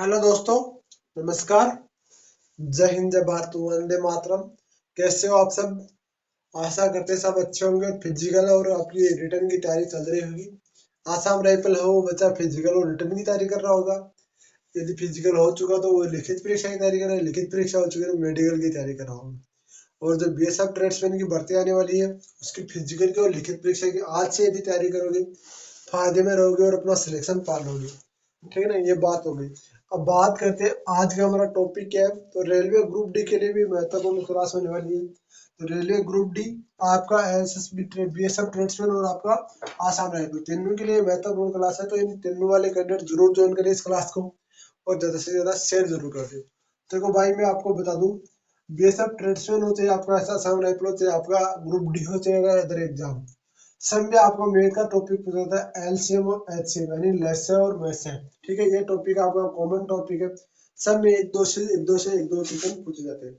Hello दोस्तों, नमस्कार। जय हिंद, जय भारत, वंदे मातरम। कैसे हो आप सब? आशा करते सब अच्छे होंगे। फिजिकल और आपकी रिटर्न की तैयारी चल रही होगी। आसाम राइफल हो बच्चा फिजिकल और रिटर्न की तैयारी कर रहा होगा। यदि फिजिकल हो चुका तो वो लिखित परीक्षा की तैयारी कर रहा है, लिखित परीक्षा हो चुकी तो मेडिकल की तैयारी कर रहा होगा। और जो बीएसएफ ट्रेड्समैन की भर्ती आने वाली है उसकी फिजिकल की और लिखित परीक्षा की आज से यदि तैयारी करोगे फायदे में रहोगे और अपना सिलेक्शन पा लोगे। ठीक है ना, ये बात हो गई। अब बात करते हैं आज का हमारा टॉपिक क्या है। तो रेलवे ग्रुप डी के लिए भी महत्वपूर्ण क्लास होने वाली है। तो रेलवे ग्रुप डी आपका एसएसबी बीएसएफ ट्रेड्समैन और आपका आसाम राइफल तीनों के लिए महत्वपूर्ण क्लास है। तो इन तीनों वाले कैंडिडेट जरूर ज्वाइन करें इस क्लास को और ज्यादा से ज्यादा शेयर जरूर कर दे। देखो भाई, मैं आपको बता दूं, बीएसएफ ट्रेड्समैन हो चाहे आपका आसाम राइफल हो चाहे आपका ग्रुप डी हो चाहे अदर एग्जाम, सब में आपको मेन का टॉपिक पूछा था एलसीएम और एचसीएम यानी लेसे और मेसे। ठीक है, ये टॉपिक आपका कॉमन टॉपिक है। सब में एक दो क्वेश्चन पूछे जाते हैं।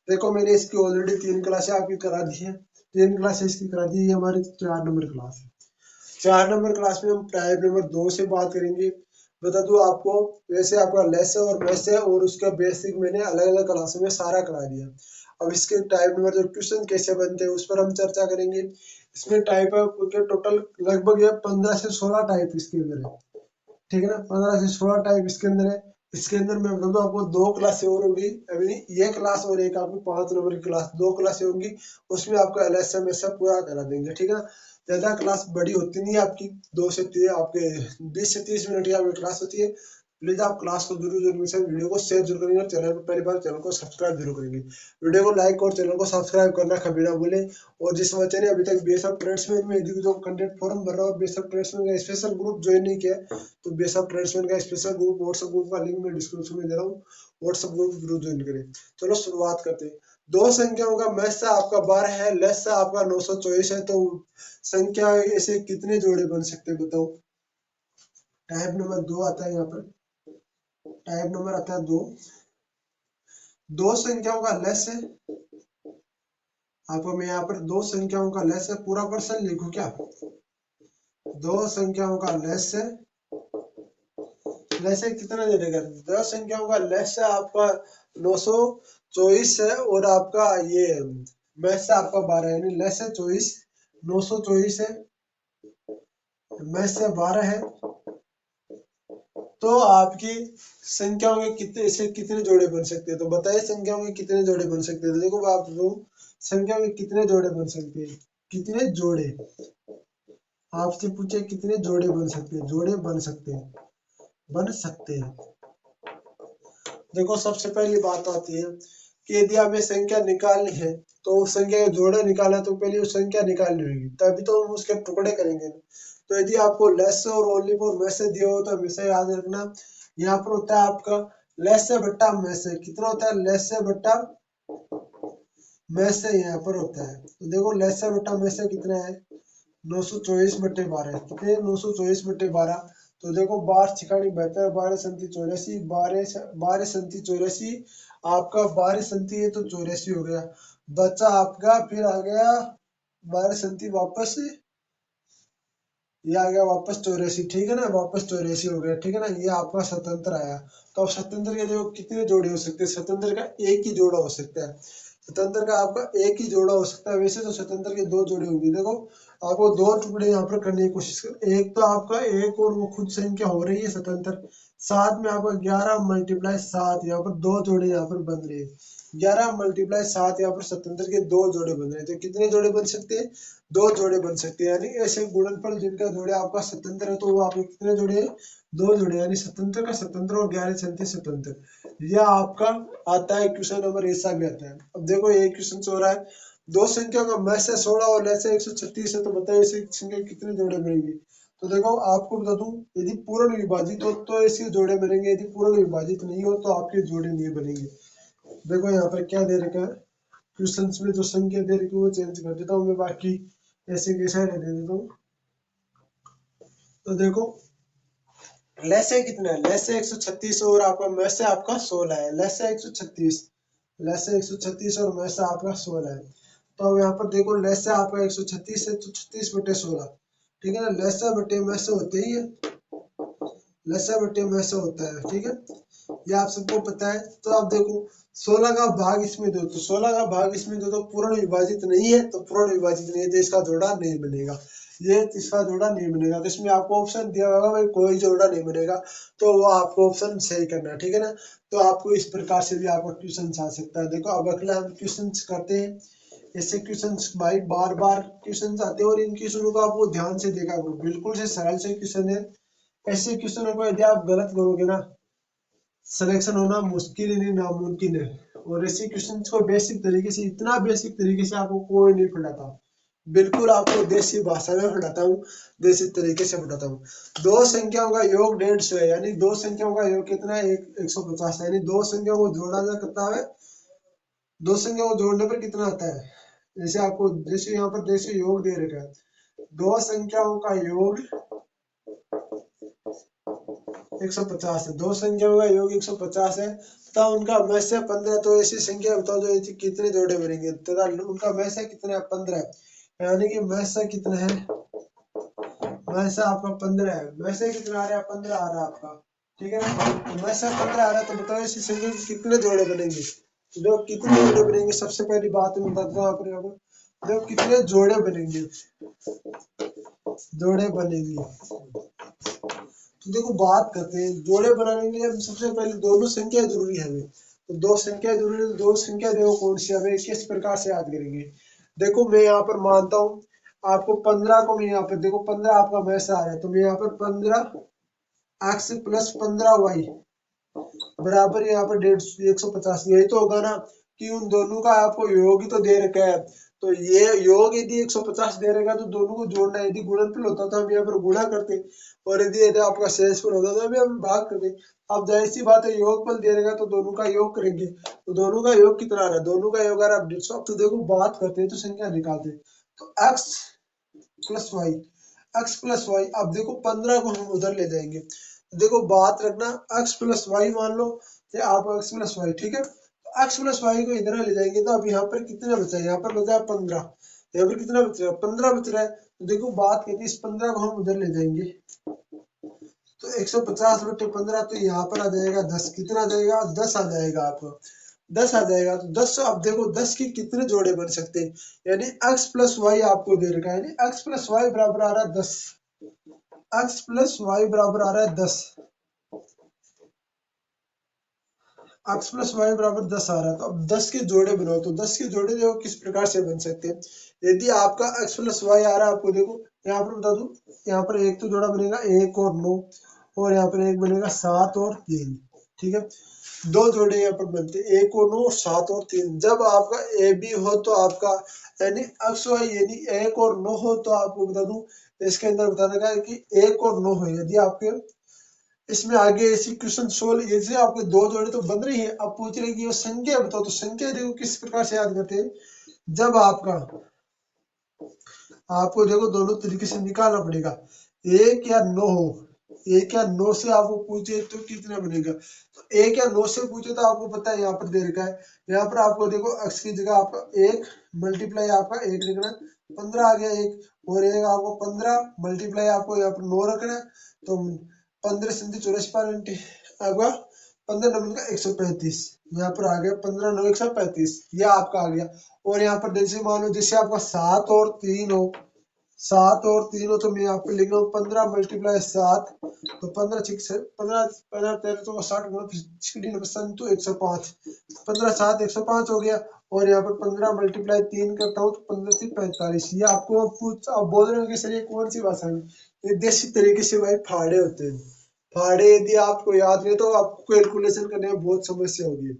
देखो, मैंने इसकी ऑलरेडी 3 क्लासें आपकी करा दी है। 3 क्लासें इसकी करा दी है। हमारी 4 नंबर क्लास है। 4 नंबर क्लास में हम टाइप नंबर 2 से बात करेंगे। बता दूं आपको, वैसे आपका लेसे और मेसे और उसका बेसिक मैंने अलग अलग क्लासों में सारा करा दिया। अब इसके टाइप नंबर जो क्वेश्चन कैसे बनते हैं उस पर हम चर्चा करेंगे। इसमें टाइप है के टोटल लगभग ये 15 से 16 टाइप इसके अंदर है। ठीक है ना, 15 से 16 टाइप इसके अंदर है। इसके अंदर मैं बता दूं आपको 2 क्लासें और होगी। अभी ये क्लास और एक आपको 5 नंबर की क्लास, 2 क्लासें होंगी। उसमें आपको एलएसएम सब पूरा करा देंगे। ठीक है ना, ज्यादा क्लास बड़ी होती नहीं है आपकी। 2 से 3 आपके 20 से 30 मिनट की आपकी क्लास होती है। प्लीज आप क्लास को जरूर जरूर से वीडियो को शेयर जरूर करेंगे और चैनल पर पहली बार चैनल को सब्सक्राइब जरूर करेंगे। वीडियो को लाइक और चैनल को सब्सक्राइब करना कभी ना भूले। और जिस बच्चे ने अभी तक बीएसएफ ट्रेड्समैन में जो कैंडिडेट फॉर्म भर रहा है और बीएसएफ ट्रेड्समैन का स्पेशल ग्रुप ज्वाइन नहीं किया तो बीएसएफ ट्रेड्समैन का स्पेशल ग्रुप व्हाट्सएप ग्रुप का लिंक मैं डिस्क्रिप्शन में दे रहा हूँ। व्हाट्सएप ग्रुप जरूर ज्वाइन करें। चलो शुरुआत करते हैं। दो संख्याओं का मैथ से आपका 12 है, लेस से आपका 924 है। तो संख्या ऐसे कितने जोड़े बन सकते हैं बताओ। टाइप नंबर 2 आता है यहाँ पर। टाइप नंबर आता है 2। दो संख्याओं का लेस है। आपको मैं यहाँ पर दो संख्याओं का लेस है पूरा पर्सन लिखूं क्या? दो संख्याओं का लेस है। लेस है कितना दे देगा? दो संख्याओं का लेस है आपका 924 है और आपका ये मैथ से आपका 12 यानी लेस है 24, 924 है, मैथ से 12 है। तो आपकी संख्याओं के कितने ऐसे कितने जोड़े बन सकते हैं? तो बताइए संख्याओं के कितने जोड़े बन सकते हैं। तो देखो आप संख्या में कितने जोड़े बन सकते हैं, कितने जोड़े आपसे पूछे कितने जोड़े बन सकते हैं। जोड़े बन सकते हैं, बन सकते हैं। देखो सबसे पहली बात आती है कि यदि हमें संख्या निकालनी है तो उस संख्या के जोड़े निकालना तो पहले उस संख्या निकालनी होगी, तभी तो हम उसके टुकड़े करेंगे। तो यदि आपको लेस और ओनली फॉर मैसेज दिया हो तो हमेशा याद रखना यहाँ पर होता है आपका लेस से बट्टा मैसेज। कितना होता है? लेस से बट्टा मैसेज यहाँ पर होता है। तो देखो लेस से बट्टा मैसेज कितना है? 924/12। कितने? 924/12। तो देखो 12×72, 12×3 84, 12×3 आपका 12 है तो 84 हो गया। बच्चा आपका फिर आ गया 12 वापस, ये आ गया वापस 84। ठीक है ना, वापस 84 हो गया। ठीक है ना, ये आपका स्वतंत्र आया। तो अब स्वतंत्र के देखो कितने जोड़े हो सकते हैं। स्वतंत्र का एक ही जोड़ा हो सकता है। स्वतंत्र का आपका एक ही जोड़ा हो सकता है। वैसे तो स्वतंत्र के 2 जोड़े होंगे। देखो आपको 2 टुकड़े यहाँ पर करने की कोशिश करो। एक तो आपका एक और वो खुद संख्या हो रही है स्वतंत्र, साथ में आपका 11×7 यहाँ पर 2 जोड़े यहाँ पर बन रहे हैं। 11×7 यहाँ पर स्वतंत्र के 2 जोड़े बन रहे हैं। तो कितने जोड़े बन सकते हैं? 2 जोड़े बन सकते हैं। यानी ऐसे गुणनफल जिनका जोड़े आपका स्वतंत्र है तो वो आपके कितने जोड़े? 2 जोड़े। यानी स्वतंत्र का स्वतंत्र और 11×3 स्वतंत्र। यह आपका आता है क्वेश्चन नंबर, ऐसा भी आता है। अब देखो एक क्वेश्चन हो रहा है, दो संख्या का मैथ से 16 और लेस से 136 है। तो बताइए इसे संख्या कितने जोड़े बनेंगे? तो देखो आपको बता दूं, यदि पूर्ण विभाजित हो तो ऐसे जोड़े बनेंगे, यदि पूर्ण विभाजित नहीं हो तो आपके जोड़े नहीं बनेंगे। देखो यहाँ पर क्या दे रखा है क्वेश्चन में, जो संख्या दे रखी है वो चेंज कर देता हूँ मैं, बाकी ऐसे कैसा दे देता हूँ। तो देखो लेस है कितना है? लेस है 136 और आपका मैथ से आपका 16 है। लेस है 136, लेस है 136 और मैथ से आपका 16 है। तो अब यहाँ पर देखो लेस है आपका 136 है तो 36/16। ठीक है ना, लेस बटे मैथ से होते ही है, लेस बटे मैथ से होता है। ठीक है, ये आप सबको पता है। तो आप देखो 16 का भाग इसमें दो, तो 16 का भाग इसमें दो तो पूर्ण विभाजित नहीं है, तो पूर्ण विभाजित नहीं है तो इसका जोड़ा नहीं बनेगा, ये इसका जोड़ा नहीं बनेगा। तो इसमें आपको ऑप्शन दिया होगा भाई कोई जोड़ा नहीं बनेगा, तो वो आपको ऑप्शन सही करना है, ठीक है ना। तो आपको इस प्रकार से भी आपका क्वेश्चन आ सकता है। देखो अब अगला हम क्वेश्चन करते हैं। ऐसे क्वेश्चन भाई बार बार क्वेश्चन आते हैं और इन क्वेश्चनों को आपको ध्यान से देखा करो, बिल्कुल से सरल से क्वेश्चन है। ऐसे क्वेश्चनों को यदि आप गलत करोगे ना, सिलेक्शन होना मुश्किल ही नहीं नामुमकिन है। और ऐसे क्वेश्चन को बेसिक तरीके से, इतना बेसिक तरीके से आपको कोई नहीं पढ़ाता, बिल्कुल आपको देसी भाषा में पढ़ाता हूँ, देसी तरीके से पढ़ाता हूँ। दो संख्याओं का योग 150 है, यानी दो संख्याओं का योग कितना है, 150 है, यानी दो संख्याओं को जोड़ा जा करता है, दो संख्याओं को जोड़ने पर कितना आता है। जैसे आपको जैसे यहाँ पर जैसे योग दे रखा है, दो संख्याओं का योग 150 है, दो संख्याओं का योग 150 है तथा उनका महस्य 15। तो ऐसी संख्या बताओ जो ऐसी कितने जोड़े बनेंगे तथा उनका महस्य कितना है, 15 है, यानी कि महस्य कितना है, महस्य आपका 15 है। महस्य कितना आ रहा है, 15 आ रहा है आपका, ठीक है ना। तो महस्य 15 आ रहा है, तो बताओ ऐसी संख्या के कितने जोड़े बनेंगे, जो कितने जोड़े बनेंगे। सबसे पहली बात मैं बताता हूँ आपको, जो कितने जोड़े बनेंगे, जोड़े बनेंगे। तो देखो बात करते हैं जोड़े बनाने के लिए, हम सबसे पहले दोनों संख्या जरूरी है हमें। तो दो संख्या जरूरी है, दो संख्या देखो कौन सी हमें किस प्रकार से याद करेंगे। देखो मैं यहाँ पर मानता हूँ आपको 15 को, मैं यहाँ पर देखो 15 आपका मैस आ रहा है, तो मैं यहाँ पर 15x प्लस 15y बराबर यहाँ पर 150, यही तो होगा ना, कि उन दोनों का आपको योग ही तो दे रखा है। तो ये योग यदि 150 दे रहेगा तो दोनों को जोड़ना है, यदि गुणनफल होता तो हम यहाँ पर गुणा करते, और यदि आपका शेषफल होता तो अभी हम भाग करते। अब जाहिर सी बात है योगफल दे रहेगा तो दोनों का योग करेंगे, तो दोनों का योग कितना आ रहा है, दोनों का योग आ रहा है 150। अब तो देखो बात करते हैं तो संख्या निकालते हैं, तो x plus y, x plus y, अब देखो 15 को हम उधर ले जाएंगे, देखो बात रखना x प्लस वाई मान लो, ये आप x प्लस वाई, ठीक है। तो x प्लस वाई को इधर ले जाएंगे तो अब यहाँ पर कितना बचा है, यहाँ पर बचा है 15, यहाँ पर कितना बच रहा है, 15 बच रहा है। तो देखो बात कहती है इस 15 को हम उधर ले जाएंगे, तो 150 बटे 15, तो यहाँ पर आ जाएगा 10, कितना आ जाएगा, 10 आ जाएगा आपको, 10 आ जाएगा। तो 10, अब देखो 10 के कितने जोड़े बन सकते हैं, यानी x प्लस वाई आपको दे रखा है, यानी x प्लस वाई बराबर आ रहा है 10, x प्लस वाई बराबर आ रहा है 10, x प्लस वाई बराबर 10 आ रहा है। तो अब 10 के जोड़े बनाओ, तो 10 के जोड़े देखो किस प्रकार से बन सकते हैं। यदि आपका x प्लस वाई आ रहा है, आपको देखो यहाँ पर बता दूं, यहाँ पर एक तो जोड़ा बनेगा 1 और 9, और यहाँ पर एक बनेगा 7 और 3, ठीक है। दो जोड़े यहाँ पर बनते हैं 1 और 9 और 7 और 3। जब आपका ए बी हो तो आपका यानी एक्स वाई यानी 1 और 9 हो, तो आपको बता दूं इसके अंदर बताने का है कि 1 और 9 है। यदि आपके इसमें आगे ऐसी क्वेश्चन सोल्व, जैसे आपके दो जोड़े तो बन रही है, अब पूछ रहे कि वो संख्या बताओ, तो संख्या देखो किस प्रकार से याद करते हैं। जब आपका आपको देखो दोनों तरीके से निकालना पड़ेगा, 1 या 9 हो, 1 या 9 से आपको पूछे तो कितना बनेगा, तो 1 या 9 से पूछे तो आपको पता है यहाँ पर दे रखा है, यहाँ पर आपको देखो x की जगह आपका 1 मल्टीप्लाई आपका 1 लिखना है, 15 आ गया 1, और एक आपको 15 मल्टीप्लाई आपको यहाँ पर 9 रखना है, तो 15 संधि 84 आपका 15 नंबर का 135, यहाँ पर आ गया 15 9 135, यह आपका आ गया। और यहाँ पर जैसे मान लो जैसे आपका 7 और 3 हो, 7 और 3 हो, तो मैं यहाँ पे लिख रहा हूँ 15 मल्टीप्लाई 7, तो 15 6 15 15 13 तो 60 तो 105, 15 7 105 हो गया। और यहाँ पर 15 मल्टीप्लाई 3 करता हूँ तो 15 3 45। ये आपको कुछ आप बोल रहे हो कि सर ये कौन सी भाषा में, ये देसी तरीके से भाई फाड़े होते हैं। फाड़े यदि आपको याद नहीं तो आपको कैलकुलेशन करने में बहुत समस्या होगी,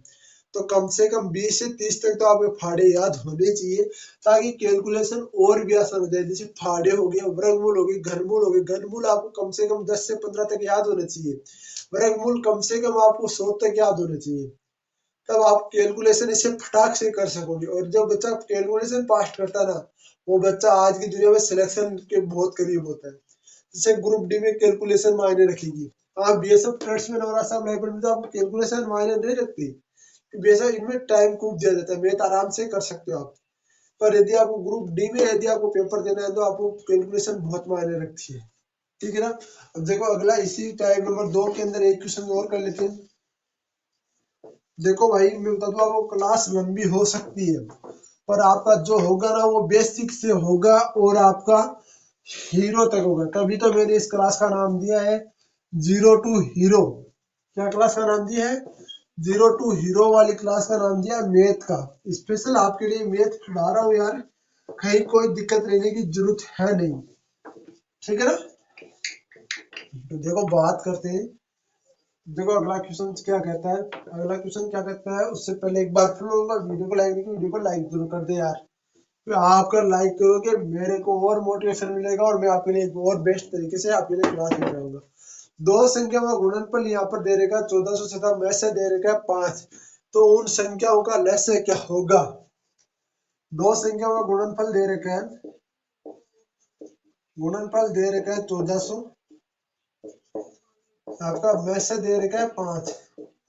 तो कम से कम 20 से 30 तक तो आपके फाड़े याद होने चाहिए, ताकि कैलकुलेशन और भी आसान हो जाए। जैसे फाड़े हो गए, वर्गमूल हो गए, घनमूल हो गए, घनमूल आपको कम से कम 10 से 15 तक याद होने चाहिए, वर्गमूल कम से कम आपको 100 तक याद होने चाहिए, तब आप कैलकुलेशन इसे फटाक से कर सकोगे। और जब बच्चा कैलकुलेशन पास करता ना, वो बच्चा आज की दुनिया में सिलेक्शन के बहुत करीब होता है। जैसे ग्रुप डी में कैलकुलेशन मायने रखेगी, आप बीएसएफ ट्रेड्समैन और आसाम राइफल में तो आपको कैलकुलेशन मायने नहीं रखती, बेशक इनमें टाइम खूब दिया जाता है, मैथ आराम से कर सकते हो आप। पर यदि आपको ग्रुप डी में यदि आपको पेपर देना है तो आपको कैलकुलेशन बहुत मायने रखती है, ठीक है ना। अब देखो अगला इसी टाइप नंबर 2 के अंदर एक क्वेश्चन और कर लेते हैं। देखो भाई मैं बता दूं आपको, क्लास लंबी हो सकती है पर आपका जो होगा ना वो बेसिक से होगा और आपका हीरो तक होगा। तभी तो मैंने इस क्लास का नाम दिया है जीरो टू हीरो। क्या क्लास का नाम दिया है? जीरो टू हीरो वाली क्लास का नाम दिया है मैथ का। स्पेशल आपके लिए मैथ पढ़ा रहा हूँ यार, कहीं कोई दिक्कत रहने की जरूरत है नहीं, ठीक है ना। तो देखो बात करते हैं। देखो अगला क्वेश्चन क्या कहता है, अगला क्वेश्चन क्या कहता है उससे पहले एक बार फिर बोलूंगा, वीडियो को लाइक जरूर कर दे यार। तो आप अगर लाइक करोगे मेरे को और मोटिवेशन मिलेगा और मैं आपके लिए एक और बेस्ट तरीके से आपके लिए क्लास ले जाऊंगा। दो संख्या का गुणनफल यहाँ पर दे रखा 1400 तथा में से दे रखा है 5, तो उन संख्याओं का लसागु क्या होगा? दो संख्याओं का गुणनफल दे रखा है, गुणनफल दे रखा है 1400, आपका में से दे रखा है 5,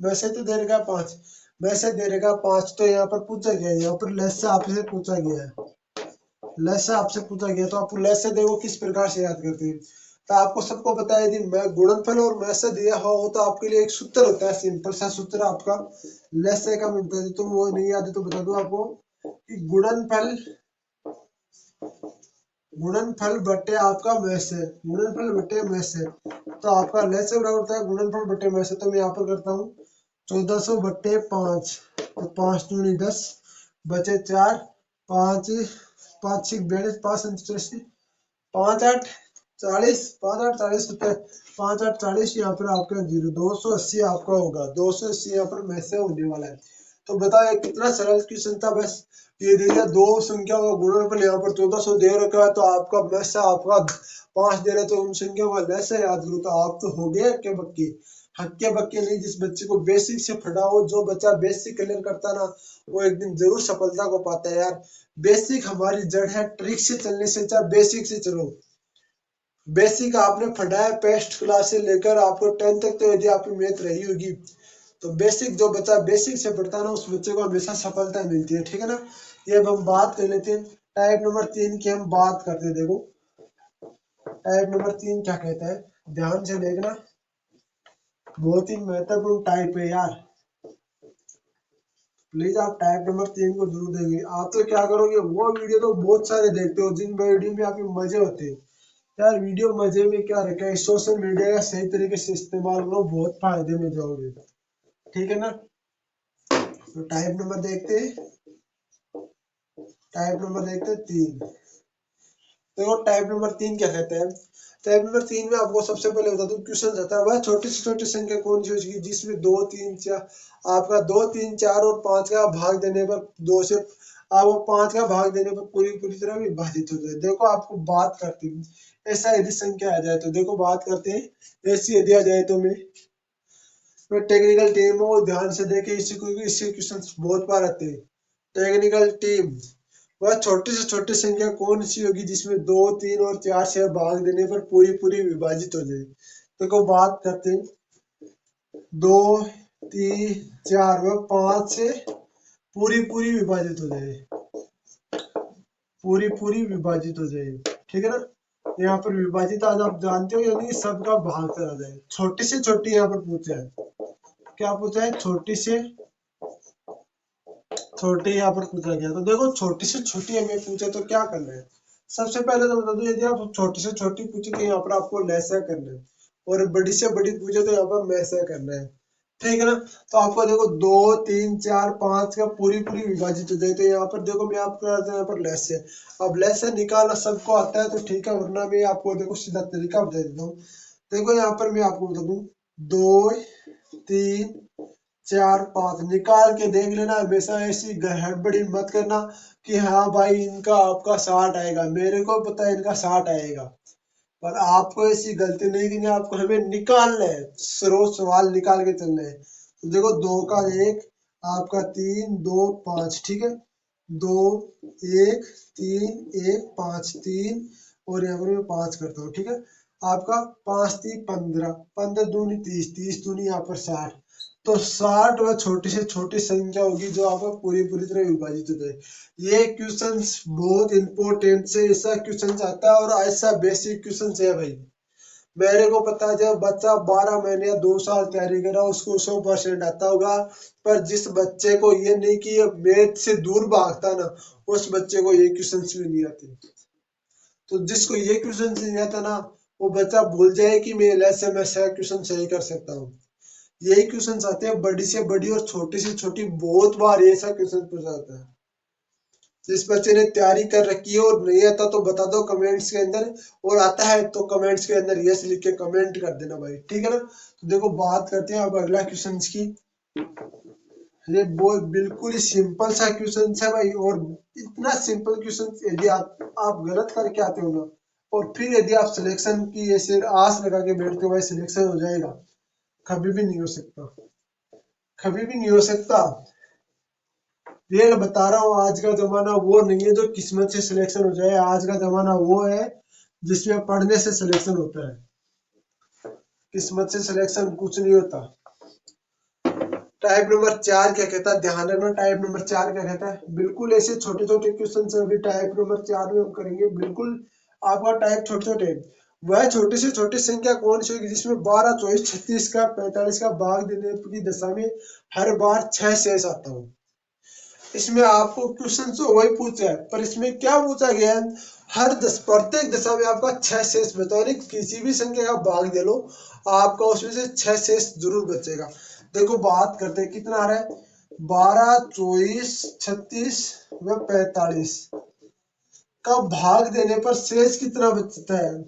में से तो दे रखा है 5, में से दे रखा है 5, तो यहाँ पर पूछा गया है, यहाँ पर लेस से आपसे पूछा गया है, लेस से आपसे पूछा गया तो आप लेस से देखो किस प्रकार से याद करते हैं। तो आपको सबको पता है यदि मैं गुणनफल और में से दिया हो तो आपके लिए एक सूत्र होता है, सिंपल सा सूत्र आपका लेस से का मिलता है। तुम वो नहीं याद है तो बता दो आपको कि गुणनफल, गुणनफल बटे आपका में से, गुणनफल बटे में से, तो आपका लेस से बराबर होता है गुणनफल बटे में से। तो मैं यहाँ पर करता हूँ 1400 बटे 5, तो 5 दूनी 10 बचे 4, 5 5 6 42, 5 85, 5 8 40, 5 8 40 रुपए, 5 8 40, यहाँ पर आपका जीरो 280 आपका होगा, 280 यहाँ पर में से होने वाला है। तो बताओ ये कितना सरल क्वेश्चन था, बस ये देखिए दो संख्या का गुणनफल यहाँ पर 1400 दे रखा है तो आपका में से आपका 5 दे रहे तो उन संख्याओं का में से याद करो, तो आप तो हो गए हक्के बक्के। हक्के बक्के नहीं, जिस बच्चे को बेसिक से पढ़ा हो, जो बच्चा बेसिक क्लियर करता ना वो एक दिन जरूर सफलता को पाता है यार। बेसिक हमारी जड़ है, ट्रिक से चलने से अच्छा बेसिक से चलो। बेसिक आपने पढ़ा है फर्स्ट क्लास से लेकर आपको 10 तक, तो यदि आपकी मैथ रही होगी तो बेसिक जो बच्चा बेसिक से पढ़ता है ना उस बच्चे को हमेशा सफलता मिलती है, ठीक है ना। ये अब हम बात कर लेते हैं टाइप नंबर 3 की, हम बात करते हैं। देखो टाइप नंबर 3 क्या कहता है, ध्यान से देखना, बहुत ही महत्वपूर्ण टाइप है यार। प्लीज आप टाइप नंबर 3 को जरूर देंगे। आप तो क्या करोगे, वो वीडियो तो बहुत सारे देखते हो जिन वीडियो में आपके मजे होते हैं यार। वीडियो मजे में क्या रखा है, सोशल मीडिया का सही तरीके से इस्तेमाल करो, बहुत फायदे में जाओगे, ठीक है ना। तो टाइप नंबर देखते हैं, टाइप नंबर देखते हैं 3। देखो टाइप नंबर 3 क्या कहता है, टाइप नंबर 3 में आपको सबसे पहले बता दूं क्वेश्चन आता है वह छोटी से छोटी संख्या कौन सी होगी जिसमें 2 3 4, आपका 2 3 4 और 5 का भाग देने पर 2 से आपको 5 का भाग देने पर पूरी पूरी तरह विभाजित हो जाए। देखो आपको बात करते हैं, ऐसा यदि संख्या आ जाए तो देखो बात करते हैं, ऐसी यदि आ जाए तो मैं टेक्निकल टीम हो ध्यान से देखे इसी को, इससे क्वेश्चन बहुत बार आते हैं। टेक्निकल टीम, वह छोटी से छोटी संख्या कौन सी होगी जिसमें 2 3 और 4 से भाग देने पर पूरी पूरी विभाजित हो जाए। देखो बात करते हैं, 2 3 4 वह 5 से पूरी पूरी विभाजित हो जाए, पूरी पूरी विभाजित हो जाए, ठीक है ना। यहाँ पर विभाजित आज आप जानते हो यानी सबका भाग करा जाए। छोटी से छोटी यहाँ पर पूछा है, क्या पूछा है, छोटी से छोटी यहाँ पर पूछा गया। तो देखो छोटी से छोटी हमें पूछे तो क्या करना है, सबसे पहले तो बता दो यदि आप छोटी से छोटी पूछे तो यहाँ पर आपको लैसा करना है, और बड़ी से बड़ी पूछे तो यहाँ पर मैसा करना है, ठीक है ना। तो आपको देखो 2 3 4 5 का पूरी पूरी विभाजित हो जाए तो यहाँ पर देखो मैं आपको यहाँ पर लेस है, अब लेस से निकालना सबको आता है तो ठीक है, वरना मैं आपको देखो सीधा तरीका बता देता हूँ। देखो यहाँ पर मैं आपको बता दूं 2 3 4 5 निकाल के देख लेना, हमेशा ऐसी हड़बड़ी मत करना कि हाँ भाई इनका आपका 60 आएगा, मेरे को पता है इनका 60 आएगा, पर आपको ऐसी गलती नहीं करनी, आपको हमें निकालना है, रोज सवाल निकाल के चलना है। तो देखो 2 का 1 आपका 3 2 5, ठीक है, 2 1 3 1 5 3, और यहाँ पर मैं 5 करता हूँ, ठीक है। आपका 5 3 15, 15 दूनी 30, 30 दूनी यहाँ पर 60, तो 60 वह छोटी से छोटी संख्या होगी जो आपको पूरी पूरी तरह विभाजित हो जाए। ये क्वेश्चन बहुत इंपॉर्टेंट से ऐसा क्वेश्चन आता है और ऐसा बेसिक क्वेश्चन है भाई, मेरे को पता है जब बच्चा 12 महीने या 2 साल तैयारी कर रहा है उसको 100% आता होगा, पर जिस बच्चे को ये नहीं कि ये मैथ से दूर भागता ना, उस बच्चे को ये क्वेश्चन भी नहीं आते। तो जिसको ये क्वेश्चन नहीं आता ना, वो बच्चा भूल जाए कि मैं ऐसे में से क्वेश्चन सही कर सकता हूँ। यही क्वेश्चन आते हैं बड़ी से बड़ी और छोटी से छोटी, बहुत बार ऐसा क्वेश्चन पूछा जाता है। जिस बच्चे ने तैयारी कर रखी है और नहीं आता तो बता दो कमेंट्स के अंदर, और आता है तो कमेंट्स के अंदर यस लिख के कमेंट कर देना भाई, ठीक है ना। तो देखो बात करते हैं अब अगला क्वेश्चन की। ये बहुत बिल्कुल ही सिंपल सा क्वेश्चन है भाई, और इतना सिंपल क्वेश्चन यदि आप गलत करके आते हो ना, और फिर यदि आप सिलेक्शन की ऐसे आस लगा के बैठते हो भाई सिलेक्शन हो जाएगा, कभी भी नहीं हो सकता, कभी भी नहीं हो सकता। ये बता रहा हूँ आज का जमाना वो नहीं है जो किस्मत से सिलेक्शन हो जाए, आज का जमाना वो है जिसमें पढ़ने से सिलेक्शन होता है, किस्मत से सिलेक्शन कुछ नहीं होता। टाइप नंबर 4 क्या कहता है, ध्यान रखना, टाइप नंबर 4 क्या कहता है। बिल्कुल ऐसे छोटे छोटे क्वेश्चन अभी टाइप नंबर 4 में हम करेंगे, बिल्कुल आपका टाइप छोटे छोटे। वह छोटी से छोटी संख्या कौन सी होगी जिसमें 12, 24, 36 का 45 का भाग देने की दशा में हर बार 6 शेष आता हो। इसमें आपको क्वेश्चन तो वही पूछा है, पर इसमें क्या पूछा गया है, प्रत्येक दशा में आपका 6 शेष बचा, यानी किसी भी संख्या का भाग दे लो आपका उसमें से 6 शेष जरूर बचेगा। देखो बात करते हैं कितना आ रहा है, 12, 24, 36 व 45 का भाग देने पर शेष कितना बचता है,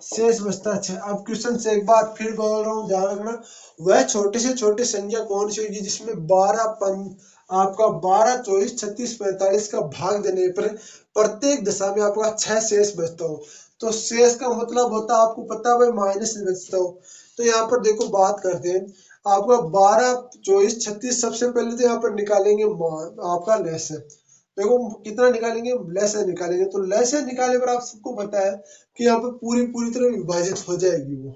शेष बचता है 6। अब क्वेश्चन से एक बार फिर बोल रहा हूँ, ध्यान रखना। वह छोटे से छोटी संख्या कौन सी होगी जिसमें आपका 12, 24, 36, 45 का भाग देने पर प्रत्येक दशा में आपका 6 शेष बचता हो। तो शेष का मतलब होता है आपको पता है भाई माइनस में बचता हो। तो यहाँ पर देखो बात करते हैं, आपका 12, 24, 36 सबसे पहले तो यहाँ पर निकालेंगे आपका लेस है। देखो कितना निकालेंगे, लेस है निकालेंगे, तो लेस है निकालने पर आप सबको पता है कि यहाँ पर पूरी पूरी तरह विभाजित हो जाएगी वो।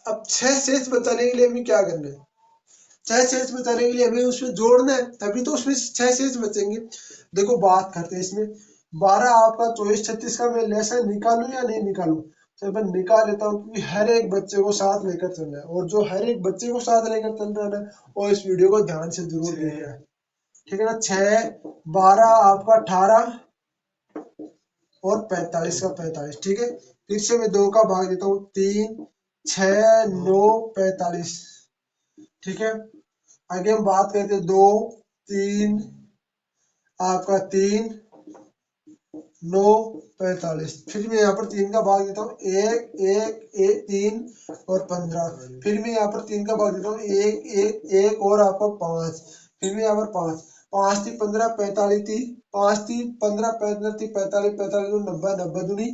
अब 6 शेष बचाने के लिए हमें क्या करना है, 6 शेष बचाने के लिए हमें उसमें जोड़ना है, तभी तो उसमें 6 शेष बचेंगे। देखो बात करते हैं इसमें, 12 आपका 24, 36 का मैं लेसन निकालू या नहीं निकालू, तो मैं निकाल लेता हूँ क्योंकि हर एक बच्चे को साथ लेकर चलना है, और जो हर एक बच्चे को साथ लेकर चल रहा है वो इस वीडियो को ध्यान से जरूर देखना है, ठीक है ना। 6, 12 आपका 18 और 45 का 45, ठीक है। फिर से मैं 2 का भाग देता हूँ, 3, 6, 9, 45, ठीक है। आगे हम बात करते हैं 2, 3 आपका 3, 9, 45। फिर मैं यहाँ पर 3 का भाग देता हूँ, 1, 1, 1, 3 और 15। फिर मैं यहाँ पर 3 का भाग देता हूँ, 1, 1, 1 और आपका 5। फिर मैं यहाँ पर 5, 5 3 15, 45 3, 5 3 15, 15 3 45, 45 2 90, 90 दूनी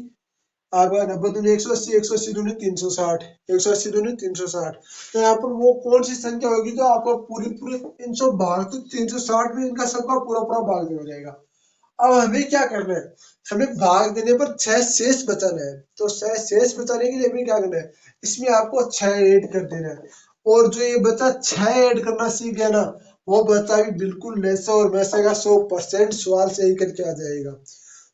आपका 90 दूनी 180, 180 दूनी 360, 180 दूनी 360। तो यहाँ पर वो कौन सी संख्या होगी जो आपको पूरी पूरी 300 भाग, तो 360 में इनका सबका पूरा पूरा भाग हो जाएगा। अब हमें क्या करना है, हमें भाग देने पर 6 शेष बचाना है। तो 6 शेष बचाने के लिए हमें क्या करना है, इसमें आपको 6 ऐड कर देना है, और जो ये बच्चा 6 ऐड करना सीख गया ना, वो बच्चा भी बिल्कुल वैसे और वैसे का 100% सवाल सही करके आ जाएगा,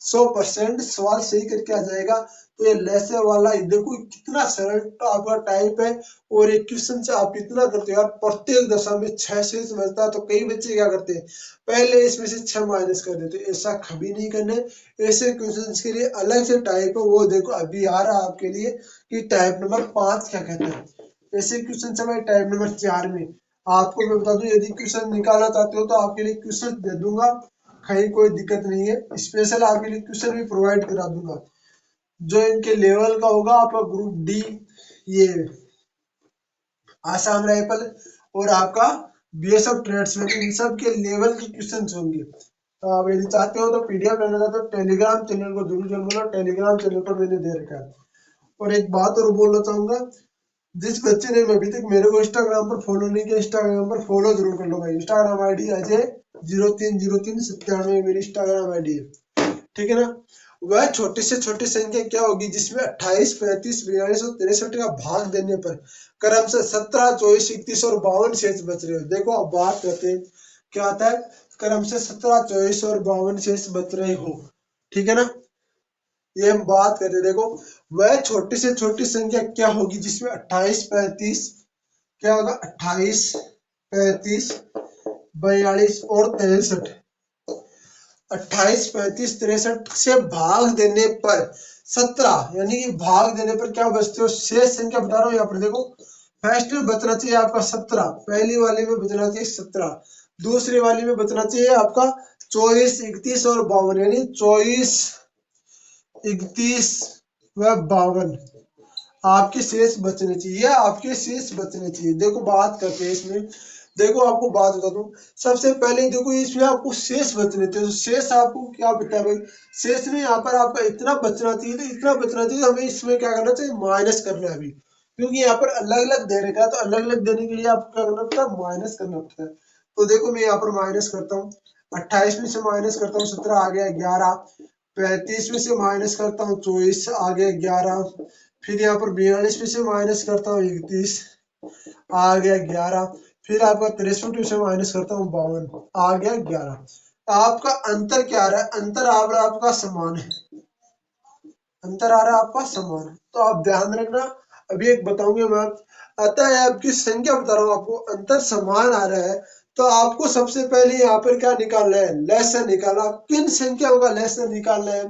100% सवाल सही करके आ जाएगा। तो ये लेसे वाला देखो कितना सरल आपका टाइप है, और एक क्वेश्चन से आप इतना करते हो यार, प्रत्येक दशा में 6 शेष बचता है। तो कई बच्चे क्या करते हैं, पहले इसमें से 6 माइनस कर देते, ऐसा कभी नहीं करने। ऐसे क्वेश्चंस के लिए अलग से टाइप है, वो देखो अभी आ रहा है आपके लिए कि टाइप नंबर 5 क्या कहते हैं। ऐसे क्वेश्चन है टाइप नंबर 4 में। आपको मैं बता दूं यदि क्वेश्चन निकालना चाहते हो तो आपके लिए क्वेश्चन दे दूंगा, कहीं कोई दिक्कत नहीं है, स्पेशल आपके लिए क्वेश्चन भी प्रोवाइड करा दूंगा जो इनके लेवल का होगा। आपका ग्रुप डी, ये आसाम राइफल और आपका बीएसएफ ट्रेड्स में, इन सब के लेवल के क्वेश्चन होंगे। तो आप यदि चाहते हो तो पीडीएफ लेना चाहते हो, टेलीग्राम चैनल को जरूर ज्वाइन करना, टेलीग्राम चैनल पर मैंने दे रखा है। और एक बात और बोलना चाहूंगा, जिस बच्चे ने अभी तक मेरे को इंस्टाग्राम पर फॉलो नहीं किया, इंस्टाग्राम पर फॉलो जरूर कर लो भाई। इंस्टाग्राम आईडी अजय 030397 मेरी इंस्टाग्राम आईडी है, ठीक है ना। वह छोटी से छोटी संख्या क्या होगी जिसमें 28, 35, 42 और 63 का भाग देने पर क्रम से 17, 24, 31 और 52 शेष बच रहे हो। देखो अब बात करते हैं क्या आता है, क्रम से 17, 24 और 52 शेष बच रहे हो, ठीक है ना। ये हम बात कर रहे देखो, वह छोटी से छोटी संख्या क्या होगी जिसमें 28, 35 क्या होगा, 28, 35, 42 और 63, 28, 35, 63 से भाग देने पर 17, यानी कि भाग देने पर क्या बचते हो, शेष संख्या बता रहा हूँ यहाँ पर देखो। फर्स्ट में बचना चाहिए आपका 17, पहली वाली में बचना चाहिए 17, दूसरी वाली में बचना चाहिए आपका 24, 31 और 52, यानी 24, 31 व 52 आपके शेष बचने चाहिए, आपके शेष बचने चाहिए। देखो बात करते हैं इसमें, देखो आपको बात बता दूं, सबसे पहले देखो इसमें आपको शेष बचने चाहिए। तो शेष आपको क्या बता भाई, शेष में यहाँ पर आपका इतना बचना चाहिए, तो इतना बचना चाहिए, तो हमें इसमें क्या करना चाहिए, माइनस करना है अभी, क्योंकि यहाँ पर अलग अलग दे रखा है, तो अलग अलग देने के लिए आपको क्या करना पड़ता है, माइनस करना पड़ता है। तो देखो मैं यहाँ पर माइनस करता हूँ, 28 में से माइनस करता हूँ 17 आ गया 11, 35 में से माइनस करता हूँ 24 आ गया 11, फिर यहाँ पर 42 में से माइनस करता हूँ 31 आ गया 11, फिर आपका 63 में से माइनस करता हूँ 52 आ गया 11। आपका अंतर क्या आ रहा है, अंतर आ रहा है आपका समान है, अंतर आ रहा है आपका समान है। तो आप ध्यान रखना, अभी एक बताऊंगे मैं, अतः आपकी संख्या बता रहा हूँ आपको, अंतर समान आ रहा है, तो आपको सबसे पहले यहाँ पर क्या निकालना है, लहसन निकालना। किन संख्याओं का लहसन निकालना है,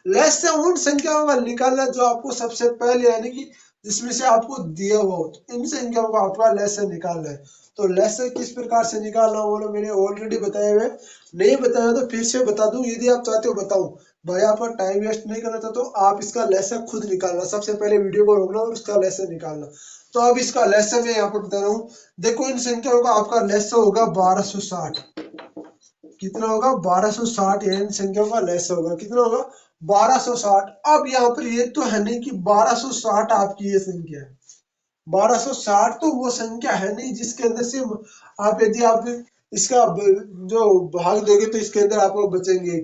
लहसन उन संख्याओं का निकालना जो आपको सबसे पहले, यानी कि जिसमें से आपको दिया हुआ हो, तो इन संख्याओं का आपका लहसन निकालना है। तो लहसन किस प्रकार से निकालना वो मैंने ऑलरेडी बताए हुए, नहीं बताया तो फिर से बता दूं, यदि आप चाहते हो बताऊं, भाई आपका टाइम वेस्ट नहीं करना था, तो आप इसका लेसन खुद निकालना, सबसे पहले वीडियो को रोकना और उसका लेसन निकालना। तो अब इसका लेसन मैं यहाँ पर बता रहा हूँ, देखो इन संख्याओं का आपका लेसन होगा 1260, कितना होगा 1260, इन संख्याओं का लेसन होगा कितना होगा 1260। अब यहाँ पर ये तो है नहीं कि 1260 आपकी ये संख्या है, 1260 तो वो संख्या है नहीं जिसके अंदर से आप, यदि आप इसका जो भाग दोगे तो इसके अंदर आपको बचेंगे,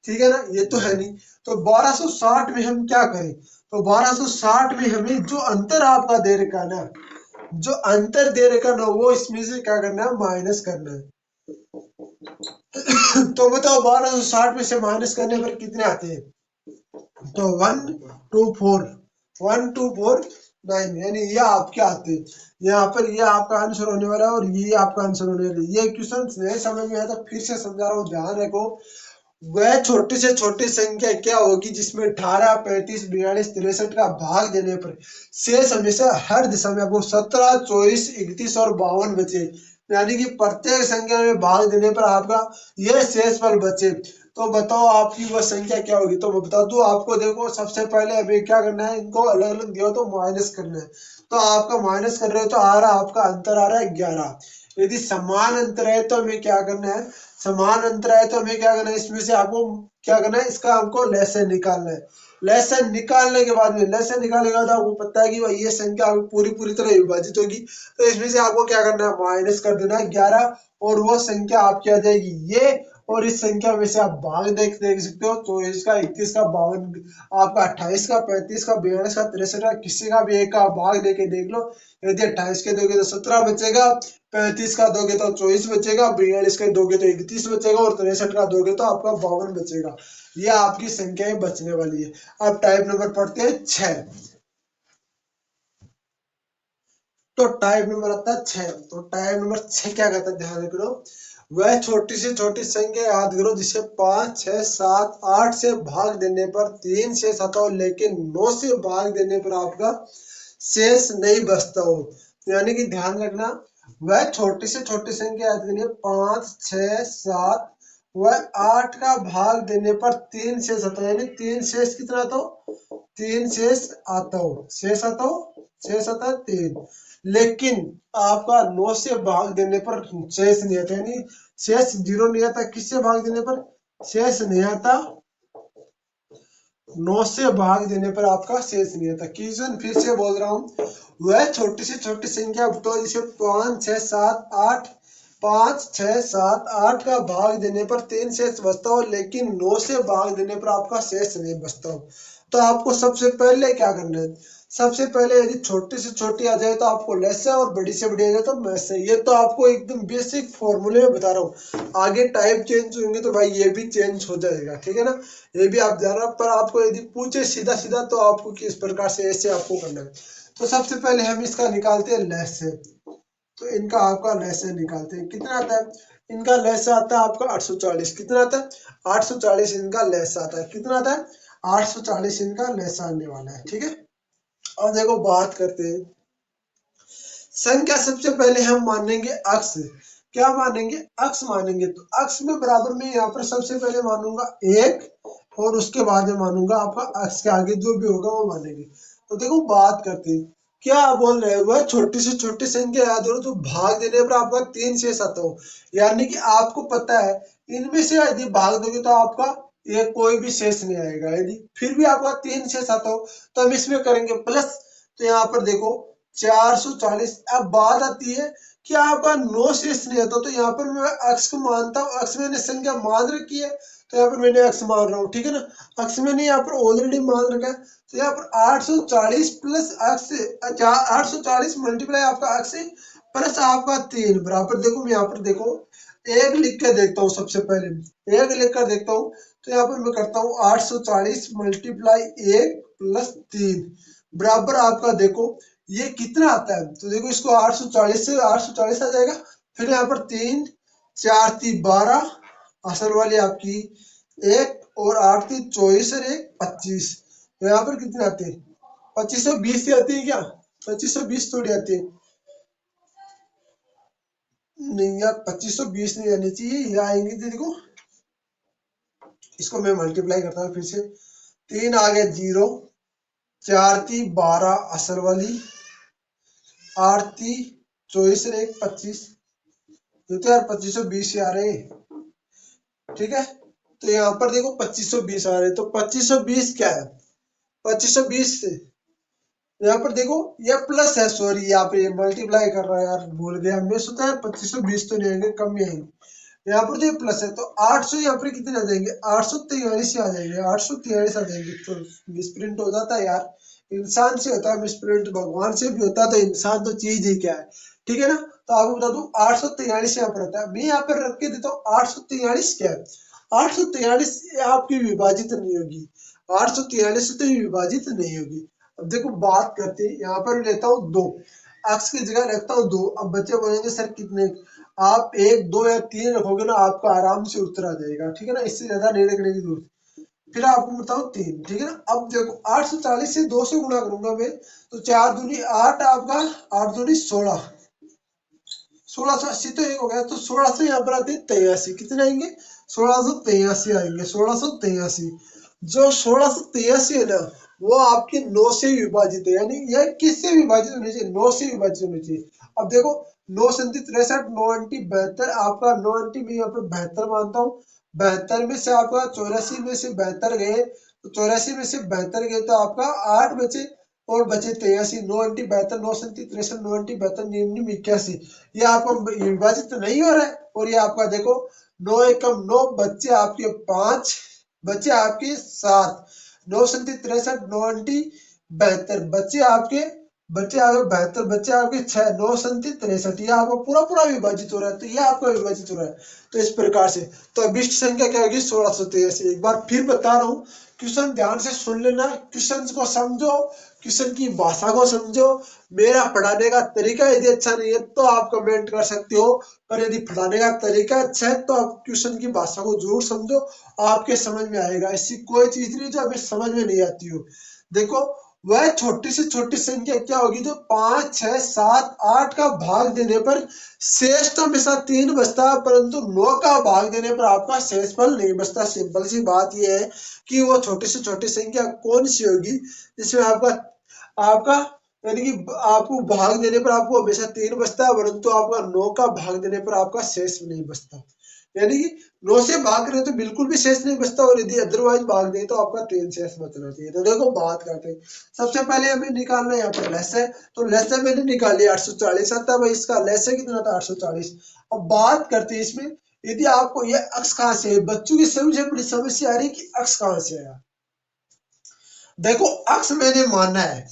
ठीक है ना, ये तो है नहीं। तो 1260 में हम क्या करें, तो 1260 में हमें जो अंतर आपका दे रखा है ना, जो अंतर दे रखा ना, वो इसमें से क्या करना है, माइनस करना है। तो बताओ 1260 में से माइनस करने पर कितने आते हैं, तो 124, 1249, यानी ये आपके आते हैं। यहाँ पर ये आपका आंसर होने वाला है और ये आपका आंसर होने वाला है। ये क्वेश्चन नहीं समझ में आया तो फिर से समझा रहा हूँ, ध्यान रखो। वह छोटी से छोटी संख्या क्या होगी जिसमें 18, 35, 42, 63 का भाग देने पर शेष हमेशा हर दिशा में आपको 17, 24, 31 और 52 बचे, यानी कि प्रत्येक संख्या में भाग देने पर आपका यह शेष फल बचे। तो बताओ आपकी वह संख्या क्या होगी, तो मैं बता दूं आपको, देखो सबसे पहले अभी क्या करना है, इनको अलग अलग दिया तो माइनस करना है। तो आपका माइनस कर रहे हो तो आ रहा है आपका अंतर आ रहा है 11। यदि समान अंतर है तो हमें क्या करना है, समान अंतर है तो हमें क्या करना है, इसमें से आपको क्या करना है, इसका हमको लहसन निकालना है। लहसन निकालने के बाद में, लहसन निकालने के बाद आपको पता है कि भाई ये संख्या पूरी पूरी तरह विभाजित होगी, तो इसमें से आपको क्या करना है, माइनस कर देना है 11, और वो संख्या आपकी आ जाएगी ये, और इस संख्या में से आप भाग देख सकते हो, तो इसका 31 का 52, आपका 28 का 35 का 42 का 63 का, किसी का भी एक का भाग देके देख लो। यदि 28 के दोगे तो 17 बचेगा, 35 का दोगे तो 24 बचेगा, 42 का दोगे तो 31 बचेगा, और 63 का दोगे तो आपका 52 बचेगा। ये आपकी संख्याएं बचने वाली है। अब टाइप नंबर पढ़ते हैं 6। तो टाइप नंबर आता है 6। तो टाइप नंबर 6 क्या कहता है, ध्यान रखो, वह छोटी से छोटी संख्या याद करो जिसे 5, 6, 7, 8 से भाग देने पर 3 शेष आता हो, लेकिन 9 से भाग देने पर आपका शेष नहीं बचता हो। यानी कि ध्यान रखना, वह छोटी से छोटी संख्या याद करिए 5, 6, 7 वह 8 का भाग देने पर 3 शेष आता हो, यानी 3 शेष कितना आता हो, 3 शेष आता हो, शेष आता हो, शेष आता है 3। लेकिन आपका 9 से भाग देने पर शेष नहीं आता, यानी शेष 0 नहीं आता, किससे भाग देने पर शेष नहीं आता, 9 से भाग देने पर आपका शेष नहीं आता। क्वेश्चन फिर से बोल रहा हूँ, वह छोटी से छोटी संख्या तो जिसे 5, 6, 7, 8, 5, 6, 7, 8 का भाग देने पर 3 शेष बचता हो, लेकिन 9 से भाग देने पर आपका शेष नहीं बचता हो। तो आपको सबसे पहले क्या करना है, सबसे पहले यदि छोटी से छोटी आ जाए तो आपको लेस है, और बड़ी से बड़ी आ जाए तो मैस है। ये तो आपको एकदम बेसिक फॉर्मूले में बता रहा हूँ। आगे टाइप चेंज होंगे तो भाई ये भी चेंज हो जाएगा, ठीक है ना। ये भी आप जान रहे हो, पर आपको यदि पूछे सीधा सीधा तो आपको किस प्रकार से ऐसे आपको करना है। तो सबसे पहले हम इसका निकालते हैं लेस है। तो इनका आपका लेसन निकालते हैं, कितना आता है। इनका लेस आता है आपका 840। कितना आता है 840। इनका लेस आता है, कितना आता है 840। इनका लेस आने वाला है, ठीक है। और देखो बात करते हैं संख्या। सबसे पहले हम मानेंगे अक्स। क्या मानेंगे, अक्स मानेंगे। तो अक्स में बराबर में यहाँ पर सबसे पहले मानूंगा 1, और उसके बाद में मानूंगा आपका अक्स के आगे जो भी होगा वो मानेंगे। तो देखो बात करते हैं, क्या बोल रहे हैं, वह छोटी से छोटी संख्या याद हो तो भाग देने पर आपका 3 शेष आता हो। यानी कि आपको पता है इनमें से यदि भाग दोगे तो आपका ये कोई भी शेष नहीं आएगा। यदि फिर भी आपका 3 शेष आता हो तो हम इसमें करेंगे प्लस। तो यहाँ पर देखो 440। अब बात आती है कि आपका 9 शेष नहीं आता, तो यहाँ पर मैं अक्स को मानता हूँ। अक्स मैंने संख्या मान रखी है, तो यहाँ पर मैंने अक्स मान रहा हूँ, ठीक है ना। अक्स मैंने यहाँ पर ऑलरेडी मान रखा है। तो यहाँ पर 840 प्लस अक्स, 840 मल्टीप्लाई आपका अक्स प्लस आपका 3 बराबर। देखो मैं यहाँ पर देखो एक लिख के देखता हूँ। सबसे पहले एक लिख कर देखता हूँ। तो यहाँ पर मैं करता हूँ 840 मल्टीप्लाई 1 प्लस 3 बराबर आपका देखो ये कितना आता है। तो देखो इसको 840 से 840 आ जाएगा। फिर यहाँ पर 3 4 3 12 असल वाली आपकी 1, और 8 3 24 और 1 25। तो यहाँ पर कितने आते हैं 2520 ही आती है क्या, 2520 थोड़ी आती है। नहीं यार 2520 नहीं आनी चाहिए, ये आएंगे। तो देखो इसको मैं मल्टीप्लाई करता हूँ फिर से। 3 आ गया 0, 4 3 12 असल वाली, 8 3 24 और 1 25। ये तो यार 2520 आ रहे हैं, ठीक है। तो यहाँ पर देखो 2520 आ रहे हैं। तो 2520 क्या है, 2520 से यहाँ पर देखो ये प्लस है, सॉरी यहाँ पे मल्टीप्लाई कर रहा है यार, भूल गया। मैं सोचा है 2520 तो नहीं आएंगे, कम ही आएंगे। यहाँ पर जो प्लस है तो 800 यहाँ पर कितने आ जाएंगे, 843 आ जाएंगे, 843 आ जाएंगे। तो मिसप्रिंट हो जाता है यार, इंसान से होता है मिसप्रिंट, भगवान से भी होता है। तो इंसान तो चीज ही क्या है, ठीक है ना। तो आपको बता दूं 843 यहाँ पर आता है। मैं यहाँ पर रख के देता हूँ 843 क्या है। 843 आपकी विभाजित नहीं होगी, 843 से तो विभाजित नहीं होगी। अब देखो बात करते हैं, यहाँ पर लेता हूँ 2, अक्स की जगह रखता हूँ 2। अब बच्चे बोलेंगे सर कितने, आप 1 2 या 3 रखोगे ना आपका आराम से उत्तर आ जाएगा, ठीक है ना। इससे ज्यादा नहीं रखने की जरूरत। फिर आपको बताओ 3, ठीक है ना। अब देखो 840 से 2 से गुणा करूंगा मैं, तो 4 दूनी 8 आपका, 8 दूनी 16, 1680 तो एक हो गया। तो 1600 यहाँ पर आते हैं 83। कितने आएंगे 1683 आएंगे, 1683। जो 1683 है ना वो आपके 9 से विभाजित है, यानी यह किससे विभाजित होनी चाहिए, 9 से विभाजित होनी चाहिए। अब देखो 9 संति 63, 9 अंटी 72, आपका 9 अंटी में यहाँ पे 72 मानता हूँ। 72 में से आपका 84 में से 72 गए, तो 84 में से 72 गए तो आपका 8 बचे, और बचे 83। 9 अंटी 72, 9 संति 63, 9 अंटी 72, 9 81। ये आपका विभाजित तो नहीं हो रहा है। और ये आपका देखो 9 एकम 9, बच्चे आपके 5, बच्चे आपके 7, 9 संति 63, 9 अंटी 72, बच्चे आपके 72, बच्चे आपके 6, 9 संति 63। यह आपका पूरा पूरा विभाजित हो रहा है। तो यह आपका विभाजित हो रहा है। तो इस प्रकार से तो अभिष्ट संख्या क्या होगी 1683। एक बार फिर बता रहा हूँ, क्वेश्चन ध्यान से सुन लेना, क्वेश्चन को समझो, क्वेश्चन की भाषा को समझो। मेरा पढ़ाने का तरीका यदि अच्छा नहीं है तो आप कमेंट कर सकते हो, पर यदि पढ़ाने का तरीका अच्छा है तो आप क्वेश्चन की भाषा को जरूर समझो, आपके समझ में आएगा। ऐसी कोई चीज नहीं जो हमें समझ में नहीं आती हो। देखो वह छोटी से छोटी संख्या क्या होगी, तो 5 6 7 8 का भाग देने पर शेष तो हमेशा 3 बचता है, परंतु 9 का भाग देने पर आपका शेष फल नहीं बचता। सिंपल सी बात यह है कि वो छोटी से छोटी संख्या कौन सी होगी जिसमें आपका आपका यानी कि आपको भाग देने पर आपको हमेशा 3 बचता है, परंतु आपका 9 का भाग देने पर आपका शेष नहीं बचता। यानी कि 9 से भाग करें तो बिल्कुल भी शेष नहीं बचता, और यदि अदरवाइज भाग दें तो आपका 3 शेष बचना चाहिए। तो देखो बात करते हैं, सबसे पहले हमें निकालना है यहाँ पर लेस है। तो लेस है मैंने निकाली 840 आता है भाई, इसका लेस है कितना था 840। अब बात करते हैं इसमें, यदि आपको ये अक्स कहाँ से है, बच्चों की सबसे बड़ी समस्या आ रही है कि अक्स कहाँ से आया। देखो अक्स मैंने माना है,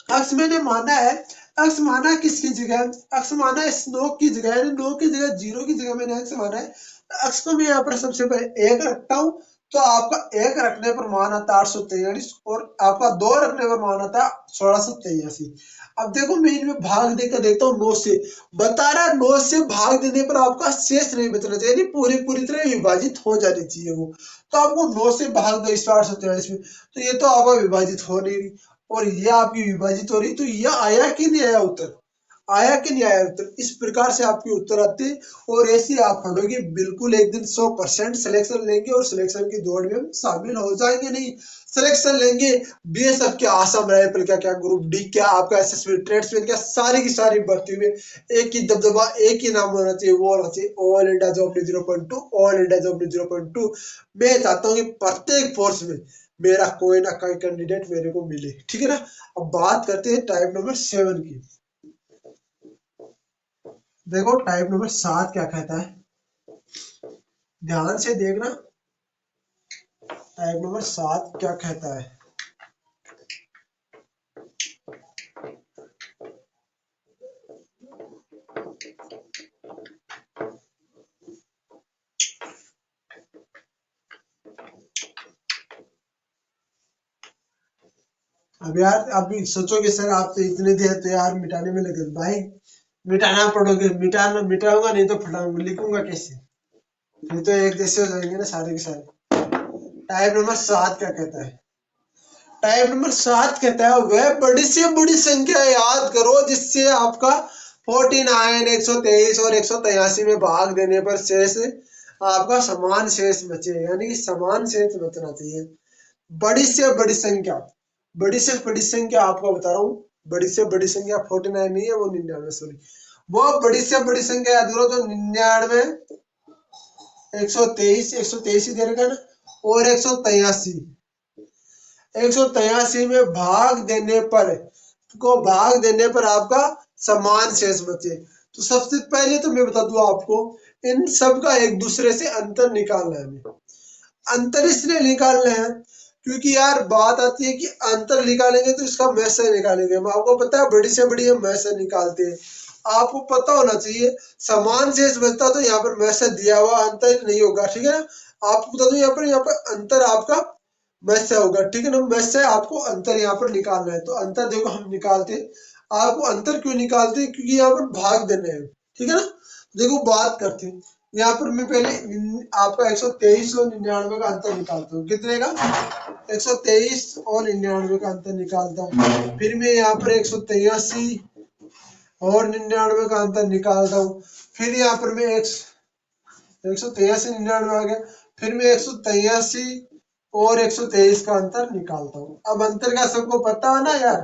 अक्स मैंने माना है, अक्स माना किसकी जगह, अक्स माना है नो की जगह, यानी नो की जगह जीरो की जगह मैंने अक्स माना है। अक्स को मैं यहाँ पर सबसे पहले एक रखता हूँ, तो आपका एक रखने पर मान आता है 843 और आपका दो रखने पर मान आता है 1683। अब देखो मैं इनमें भाग देकर देखता हूँ 9 से, बता रहा है 9 से भाग देने पर आपका शेष नहीं बचना चाहिए, यानी पूरी पूरी तरह विभाजित हो जानी चाहिए वो। तो आपको 9 से भाग दो इस 843 में, तो ये तो आपका विभाजित हो नहीं रही और ये आपकी विभाजित हो रही, तो ये आया कि नहीं आया उत्तर, आया कि नहीं आया उत्तर, इस प्रकार से आपकी उत्तर आते हैं। और ऐसे आप पढ़ोगे बिल्कुल एक दिन 100% सिलेक्शन लेंगे और सिलेक्शन की दौड़ में हम शामिल हो जाएंगे। नहीं सिलेक्शन लेंगे, बीएसएफ क्या, आसाम राइफल क्या, क्या ग्रुप डी क्या, आपका एसएसबी ट्रेड्समैन क्या, सारी की सारी भर्ती में एक ही दबदबा, एक ही नाम होना चाहिए, वो होना चाहिए all India job 0.2, all India job 0.2। मैं चाहता हूँ कि प्रत्येक फोर्स में मेरा कोई ना कोई कैंडिडेट मेरे को मिले, ठीक है ना। अब बात करते हैं टाइप नंबर 7 की। देखो टाइप नंबर 7 क्या कहता है, ध्यान से देखना, टाइप नंबर 7 क्या कहता है। अब यार आप सोचोगे सर आप तो इतने देर तो यार मिटाने में लगे, भाई मिटाना पड़ोगे, मिटाना मिटाऊंगा नहीं तो फटाऊंगा, लिखूंगा कैसे, फिर तो एक जैसे हो जाएंगे ना सारे के सारे। टाइप नंबर 7 क्या कहता है, टाइप नंबर 7 कहता है वह बड़ी से बड़ी संख्या याद करो जिससे आपका 49, 123 और 183 में भाग देने पर शेष आपका समान शेष बचे, यानी कि समान शेष बचना चाहिए। बड़ी से बड़ी संख्या, बड़ी से बड़ी संख्या आपको बता रहा हूँ, बड़ी से बड़ी संख्या 49 नहीं है, वो 99, सॉरी, वो बड़ी से बड़ी संख्या याद करो तो 99, 123, 123 ही दे रखा है ना, और 183, 183 में भाग देने पर को भाग देने पर आपका समान शेष बचे। तो सबसे पहले तो मैं बता दूं आपको, इन सब का एक दूसरे से अंतर निकालना है हमें। अंतर इसलिए निकालना है क्योंकि यार बात आती है कि अंतर निकालेंगे तो इसका मैसेज निकालेंगे, हम आपको पता है बड़ी से बड़ी हम मैसेज निकालते हैं, आपको पता होना चाहिए। समान शेष बचता तो यहाँ पर मैसेज दिया हुआ अंतर नहीं होगा, ठीक है ना। आपको बता दो यहाँ पर अंतर आपका मैसेज होगा, ठीक है ना, मैसेज आपको अंतर यहाँ पर निकालना है, तो अंतर देखो हम निकालते हैं। आपको अंतर क्यों निकालते हैं, क्योंकि यहाँ पर भाग देने हैं, ठीक है ना। देखो बात करते हैं, यहाँ पर मैं पहले आपका 123 और 99 का अंतर निकालता हूँ, कितने का, 123 और 99 का अंतर निकालता हूँ। फिर मैं यहाँ पर 183 और 99 का अंतर निकालता हूँ। फिर यहाँ पर मैं 183, 99 आ गया, फिर मैं 183 और 123 का अंतर निकालता हूँ। अब अंतर का सबको पता है ना यार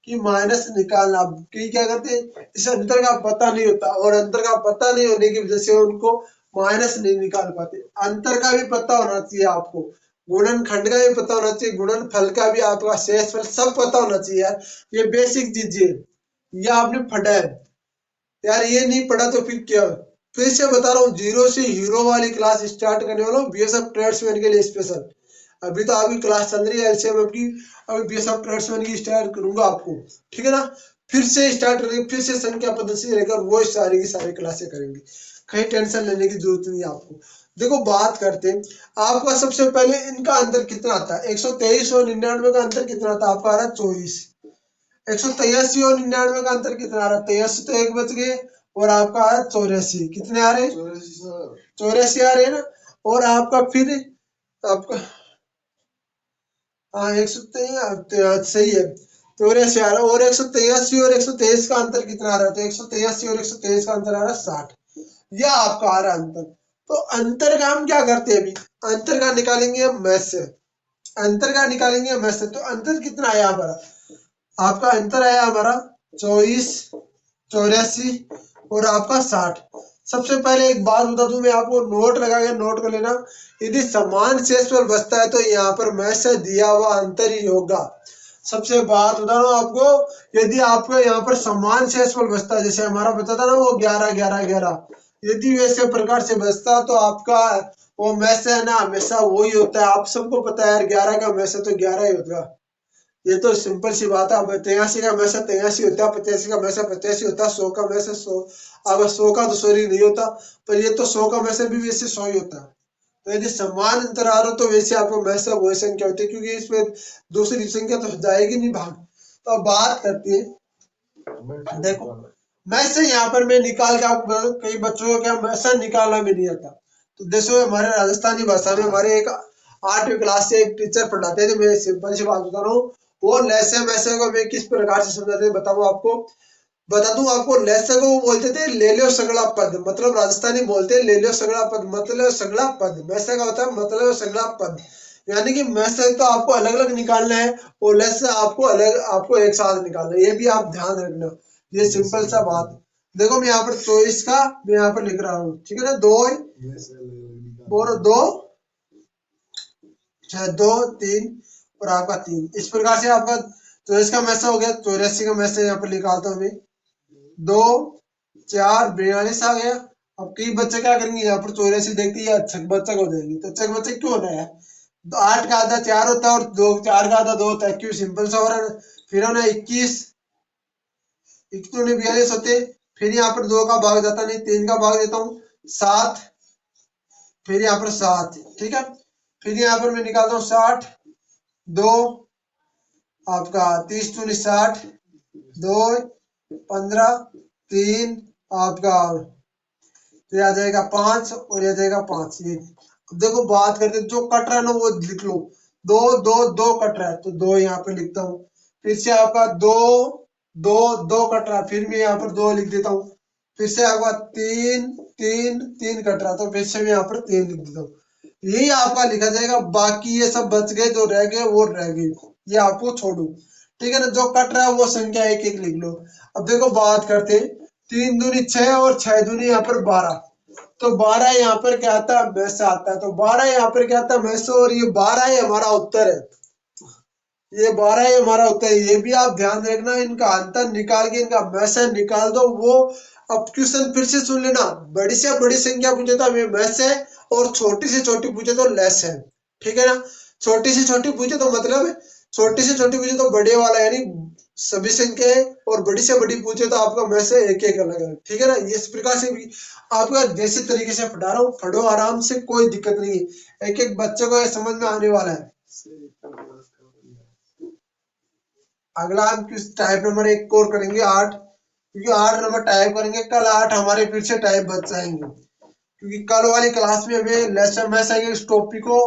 कि माइनस निकालना, अब क्या करते हैं, इस अंतर का पता नहीं होता और अंतर का पता नहीं होने की वजह से उनको माइनस नहीं निकाल पाते। अंतर का भी पता होना चाहिए आपको, गुणनखंड का भी पता होना चाहिए, गुणनफल का भी, आपका शेषफल सब पता होना चाहिए यार, ये बेसिक चीजें ये आपने पढ़ा है यार, ये नहीं पढ़ा तो फिर क्या। फिर से बता रहा हूँ, जीरो से हीरो वाली क्लास स्टार्ट करने वाला हूँ बीएसएफ ट्रेड्समैन के लिए स्पेशल। अभी तो आपकी क्लास चल रही है एलसीएम की, अभी बीएसएफ ट्रेड्समैन की स्टार्ट करूंगा आपको, ठीक है ना। फिर से स्टार्ट करेंगे, फिर से संख्या पद्धति लेकर वो सारी की सारी क्लासे करेंगे, कहीं टेंशन लेने की जरूरत नहीं है आपको। देखो बात करते हैं, आपका सबसे पहले इनका अंतर कितना आता है, 123 और 99 का अंतर कितना आता है, आपका आ रहा है 24। 183 और 99 का अंतर कितना आ रहा है, 83 तो एक बच गए, और आपका आ रहा है 84, कितने आ रहे हैं, 84 आ रहे हैं ना। और आपका फिर आपका हाँ 183 सही है, 84 आ रहा है, और 183 और 123 का अंतर कितना आ रहा है, तो 183 और 123 का अंतर आ रहा है 60, यह आपका आ रहा है अंतर। तो अंतर का हम क्या करते हैं, अभी अंतर का निकालेंगे हम मैथ से, अंतर का निकालेंगे मैथ से, तो अंतर कितना आया हमारा, आपका अंतर आया हमारा 24, 84 और आपका 60। सबसे पहले एक बात बता दूं मैं आपको, नोट लगा के नोट कर लेना, यदि समान शेषफल बचता है तो यहाँ पर मैसेज दिया हुआ अंतर ही होगा। सबसे बात बता रहा हूँ आपको, यदि आपको यहाँ पर समान शेषफल बचता है, जैसे हमारा बता था ना वो 11, 11, 11, यदि वैसे प्रकार से बचता तो आपका वो मैसेज है ना हमेशा वही होता है, आप सबको पता है यार 11 का मैसेज तो 11 ही होगा, ये तो सिंपल सी बात है। अब 83 का हमेशा 83 होता है, 85 का हमेशा 85 होता है, 100 का हमेशा 100। अब 100 का तो सॉरी नहीं होता, पर ये तो 100 का हमेशा भी वैसे 100 ही होता है। तो यदि समान अंतर आ रहा हो तो वैसे आपको हमेशा वही संख्या होती है, क्योंकि इसमें दूसरी संख्या तो जाएगी नहीं भाग। तो अब बात करते हैं, देखो मैं से यहाँ पर मैं निकाल के आपको कई बच्चों को क्या मैसे निकालना भी नहीं आता। तो देखो हमारे राजस्थानी भाषा में हमारे एक 8वीं क्लास से एक टीचर पढ़ाते थे, मैं सिंपल सी बात बता रहा हूँ। वो लैसे मैसे को मैं किस प्रकार से समझाते हैं बताऊँ आपको। बता दूं आपको, लैसे को वो बोलते थे ले लो सगड़ा पद, मतलब राजस्थानी बोलते हैं ले लो सगड़ा पद, मतलब सगड़ा पद। मैसे का होता है मतलब सगड़ा पद, यानी कि मैसे तो आपको अलग अलग निकालना है और लेस आपको अलग, आपको एक साथ निकालना है। ये भी आप ध्यान रखना, ये सिंपल सा बात। देखो मैं यहाँ पर 24 का मैं यहाँ पर लिख रहा हूँ, ठीक है ना। दो और दो, छह, दो, तीन और आपका तीन। इस प्रकार से आपका 24 का मैसे हो गया। 84 का मैसे यहाँ पर निकालता हूँ मैं। दो, चार, 42 आ गया। अब कई बच्चे क्या करेंगे, यहाँ पर 84 देखते ही छक बच्चक हो जाएंगे। तो छक बच्चक क्यों होना है? तो 8 का आधा 4 होता है और दो 4 का आधा 2 होता है, क्यों? सिंपल सा हो रहा है। फिर होना 21, 42 होते। फिर यहाँ पर 2 का भाग जाता नहीं, 3 का भाग देता हूँ, 7। फिर यहाँ पर 7, ठीक है। फिर यहाँ पर मैं निकालता हूँ 60, 2 आपका 30 दूनी 60, 2 15, 3 आपका, तो ये आ जाएगा 5 और ये आ जाएगा 5। ये अब देखो बात करते जो कट रहा है ना वो लिख लो। 2 2 2 कट रहा है तो 2 यहाँ पे लिखता हूँ। फिर से आपका 2 2 2 कट रहा है, फिर मैं यहाँ पर 2 लिख देता हूँ। फिर से आपका 3 3 3 कट रहा है तो फिर से मैं यहाँ पर 3 लिख देता हूँ। यही आपका लिखा जाएगा। बाकी ये सब बच गए, जो रह गए वो रह गए, ये आपको छोड़ो, ठीक है ना। जो कट रहा है वो संख्या एक एक लिख लो। अब देखो बात करते हैं, 3 दूनी 6 और 6 दूनी यहाँ पर 12। तो 12 यहाँ पर क्या आता है? मैसे आता है। तो 12 यहाँ पर क्या आता है? मैसे। और ये 12 ही हमारा उत्तर है, ये 12 ही हमारा उत्तर है। ये भी आप ध्यान रखना, इनका अंतर निकाल के इनका मैसे निकाल दो। वो अब क्वेश्चन फिर से सुन लेना, बड़ी से बड़ी संख्या पूछे तो हमें मैसे, और छोटी से छोटी पूछे तो लेस है, ठीक है ना। छोटी से छोटी पूछे तो मतलब, छोटी से छोटी पूछे तो बड़े वाला यानी सभी संख्या है, और बड़ी से बड़ी पूछे तो आपका मैसे एक एक अलग अलग, ठीक है ना। इस प्रकार से भी आपका जैसे तरीके से पढ़ा रहा हूँ, पढ़ो आराम से, कोई दिक्कत नहीं है। एक एक बच्चे को ये समझ में आने वाला है। अगला हम किस टाइप नंबर 1 और करेंगे 8, क्योंकि 8 नंबर टाइप करेंगे। कल 8 हमारे फिर से टाइप बच जाएंगे, क्योंकि कल वाली क्लास में हमें लेसन मैथ आएंगे, इस टॉपिक को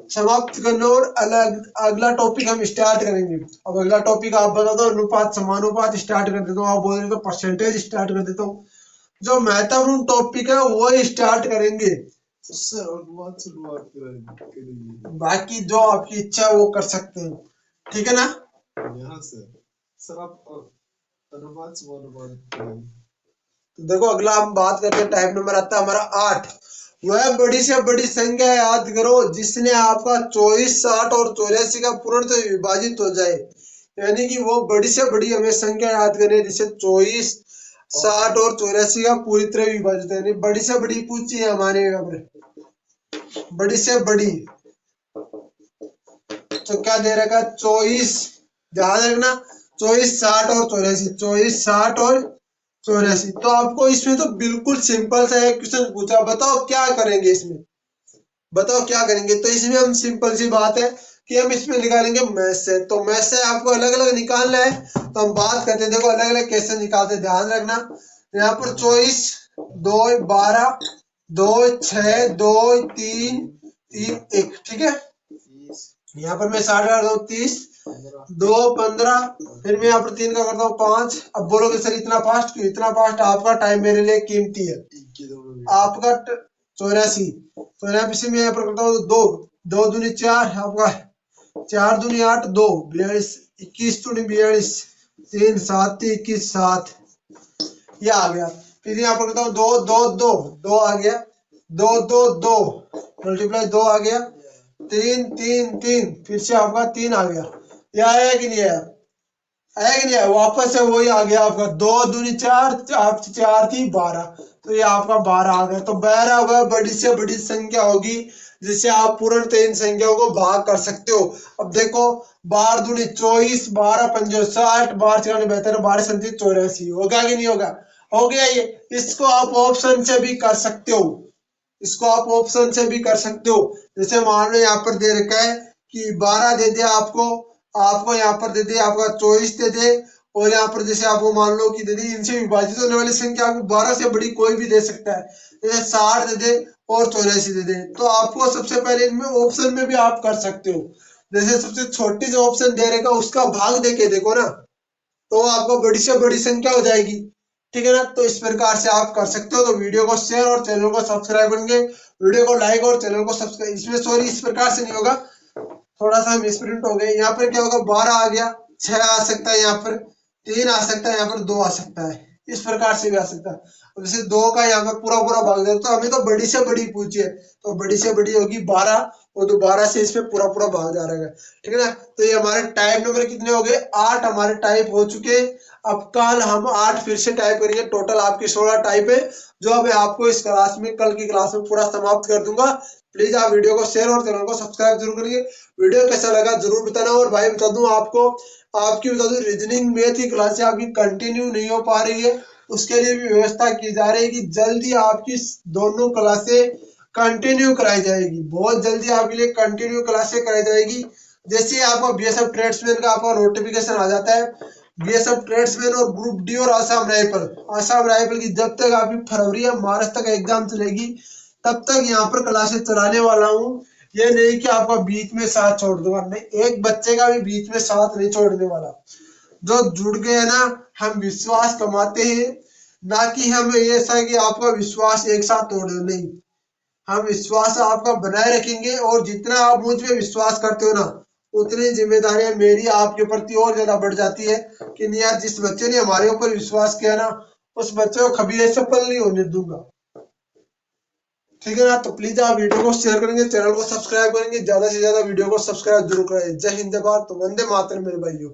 समाप्त करना और अलग अगला टॉपिक हम स्टार्ट करेंगे। अब अगला टॉपिक आप बता दो, अनुपात समानुपात स्टार्ट कर देता हूँ, आप बोल रहे तो परसेंटेज स्टार्ट कर देता हूँ। जो महत्वपूर्ण टॉपिक है वो स्टार्ट करेंगे। बाकी जो आपकी इच्छा है वो कर सकते हैं, ठीक है ना। यहाँ से सर आप अनुपात समानुपात। देखो अगला हम बात करते हैं, टाइप नंबर आता है हमारा 8। वह बड़ी से बड़ी संख्या याद करो जिसने आपका 24, 60 और 84 का पूर्ण से विभाजित हो जाए। यानी कि वो बड़ी से बड़ी हमें संख्या याद करें जिसे 24, 60 और 84 का पूरी तरह विभाजित है। बड़ी से बड़ी पूछी है हमारे यहाँ पर, बड़ी से बड़ी। तो क्या दे रखा? 24, ध्यान रखना, 24, 60 और 84, 24, 60 और 84। तो आपको इसमें तो बिल्कुल सिंपल सा एक क्वेश्चन पूछा, बताओ क्या करेंगे इसमें, बताओ क्या करेंगे। तो इसमें हम सिंपल सी बात है कि हम इसमें निकालेंगे मैथ से। तो मैथ से आपको अलग अलग निकालना है, तो हम बात करते हैं। देखो अलग अलग कैसे निकालते हैं, ध्यान रखना। यहाँ पर 24, 2, 12, 2, 6, 2, 3, 3, 1, ठीक है। यहाँ पर मैं 60 करता हूँ 30, 2, 15, फिर मैं यहाँ पर 3 का करता हूँ 5। अब बोलोगे सर इतना फास्ट क्यों? इतना फास्ट आपका टाइम मेरे लिए कीमती है। आपका 84, 84 में यहाँ पर करता हूँ 2, 2 दूनी 4, आपका 4 दूनी 8, 2, 42, 21 दूनी 42, 3, 7, 21, 7, ये आ गया। फिर यहाँ पर करता हूँ 2, 2, 2, 2 आ गया, 2, 2, 2 मल्टीप्लाई 2 आ गया, 3, 3, 3, फिर से आपका 3 आ गया। ये आया कि नहीं आया? आया कि नहीं आया? वापस से वही आ गया आपका 2 दूनी 4, 4 थी 12, तो ये आपका 12 आ गया। तो 12 वह बड़ी से बड़ी संख्या होगी जिससे आप पूर्णतः इन संख्याओं को भाग कर सकते हो। अब देखो बार दूनी 24, 12 पंजे 60, 12 42 12 37 84, होगा कि नहीं होगा? हो गया ये। इसको आप ऑप्शन से भी कर सकते हो, इसको आप ऑप्शन से भी कर सकते हो। जैसे मान लो यहाँ पर दे रखा है कि 12 दे दे आपको, आपको यहाँ पर दे दे आपका 24 दे दे, और यहाँ पर जैसे आपको मान लो कि दे दी इनसे विभाजित होने वाली संख्या आपको 12 से बड़ी कोई भी दे सकता है, जैसे 60 दे दे और 84 दे दे, तो आपको सबसे पहले इनमें ऑप्शन में भी आप कर सकते हो। जैसे सबसे छोटी जो ऑप्शन दे रहेगा उसका भाग दे के देखो ना, तो आपको बड़ी से बड़ी संख्या हो जाएगी। ठीक है ना, तो इस प्रकार से आप कर सकते हो। तो वीडियो को शेयर और चैनल को सब्सक्राइब करेंगे, वीडियो को लाइक और चैनल को सब्सक्राइब, इसमें सॉरी इस प्रकार से नहीं होगा, थोड़ा सा मिसप्रिंट हो गया। यहाँ पर क्या होगा, 12 आ गया, 6 आ सकता है, यहाँ पर 3 आ सकता है, यहाँ पर 2 आ सकता है, इस प्रकार से भी आ सकता है। अब जैसे 2 का यहाँ पर पूरा पूरा भाग दे, तो हमें तो बड़ी से बड़ी पूछी है, तो बड़ी से बड़ी होगी 12, और तो 12 से इसमें पूरा पूरा भाग जा रहा है। ठीक है ना, तो ये हमारे टाइप नंबर कितने हो गए, 8 हमारे टाइप हो चुके। अब कल हम 8 फिर से टाइप करेंगे, टोटल आपके 16 टाइप है, जो मैं आपको इस क्लास में, कल की क्लास में पूरा समाप्त कर दूंगा। प्लीज आप वीडियो को शेयर और चैनल को सब्सक्राइब जरूर करिए। वीडियो कैसा लगा जरूर बताना। और भाई बता दूं आपको, आपकी बता दूं रीजनिंग मैथ की क्लासें आपकी कंटिन्यू नहीं हो पा रही है, उसके लिए भी व्यवस्था की जा रही है कि जल्दी आपकी दोनों क्लासें कंटिन्यू कराई जाएगी, बहुत जल्दी आपके लिए कंटिन्यू क्लासें कराई जाएगी। जैसे आपका बीएसएफ ट्रेड्समैन का आपका नोटिफिकेशन आ जाता है, बीएसएफ ट्रेड्समैन और ग्रुप डी और आसाम राइफल की जब तक आपकी फरवरी या मार्च तक एग्जाम चलेगी, तब तक यहाँ पर क्लासेस चलाने वाला हूँ। ये नहीं कि आपका बीच में साथ छोड़ दूंगा, नहीं, एक बच्चे का भी बीच में साथ नहीं छोड़ने वाला। जो जुड़ गए ना, हम विश्वास कमाते हैं, ना कि हम ऐसा कि आपका विश्वास एक साथ तोड़ दे, नहीं, हम विश्वास आपका बनाए रखेंगे। और जितना आप मुझ पे विश्वास करते हो ना, उतनी जिम्मेदारियां मेरी आपके प्रति और ज्यादा बढ़ जाती है कि नहीं यार, जिस बच्चे ने हमारे ऊपर विश्वास किया ना, उस बच्चे को कभी सफल नहीं होने दूंगा। ठीक है ना, तो प्लीज आप वीडियो को शेयर करेंगे, चैनल को सब्सक्राइब करेंगे, ज्यादा से ज्यादा वीडियो को सब्सक्राइब जरूर करें। जय हिंद, जय भारत, वंदे मातरम मेरे भाइयों।